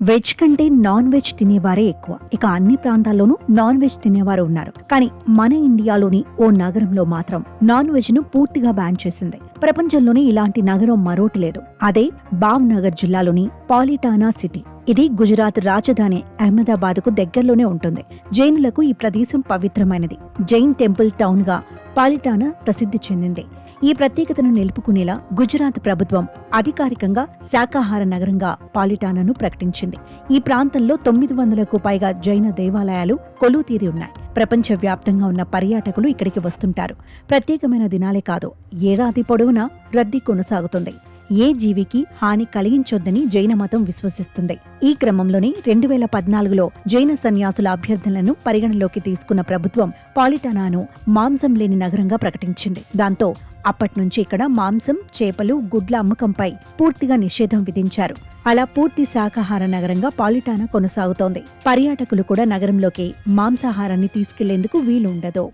Veg కంటే non veg తినేవారే ఎక్కువ. ఇక అన్ని ప్రాంతాల్లోనూ నాన్ వెజ్ తినేవారు ఉన్నారు. కానీ మన ఇండియాలోని ఓ నగరంలో మాత్రం నాన్ వెజ్ ను పూర్తిగా బ్యాన్ చేసింది. ప్రపంచంలోనే ఇలాంటి నగరం మరోటి లేదు. అదే భావ్నగర్ జిల్లాలోని పాలిటానా సిటీ. ఇది గుజరాత్ రాజధాని అహ్మదాబాద్ కు దగ్గరలోనే ఉంటుంది. జైనులకు ఈ ప్రదేశం పవిత్రమైనది. జైన్ టెంపుల్ టౌన్ గా పాలిటానా ప్రసిద్ధి చెందింది. ఈ ప్రత్యేకతను నిలుపుకునేలా గుజరాత్ ప్రభుత్వం అధికారికంగా శాకాహార నగరంగా పాలిటానాను ప్రకటించింది. ఈ ప్రాంతంలో 900కు పైగా జైన దేవాలయాలు కొలువుతీరి ఉన్నాయి. ప్రపంచవ్యాప్తంగా ఉన్న పర్యాటకులు ఇక్కడికి వస్తుంటారు. ప్రత్యేకమైన దినాలే కాదు, ఏడాది పొడవునా రద్దీ కొనసాగుతుంది. ఏ జీవికి హాని కలిగించొద్దని జైన మతం విశ్వసిస్తుంది. ఈ క్రమంలోనే 2014లో జైన సన్యాసుల అభ్యర్థనలను పరిగణలోకి తీసుకున్న ప్రభుత్వం పాలిటానాను మాంసం లేని నగరంగా ప్రకటించింది. దాంతో అప్పట్నుంచి ఇక్కడ మాంసం, చేపలు, గుడ్ల అమ్మకంపై పూర్తిగా నిషేధం విధించారు. అలా పూర్తి శాకాహార నగరంగా పాలిటానా కొనసాగుతోంది. పర్యాటకులు కూడా నగరంలోకి మాంసాహారాన్ని తీసుకెళ్లేందుకు వీలు ఉండదు.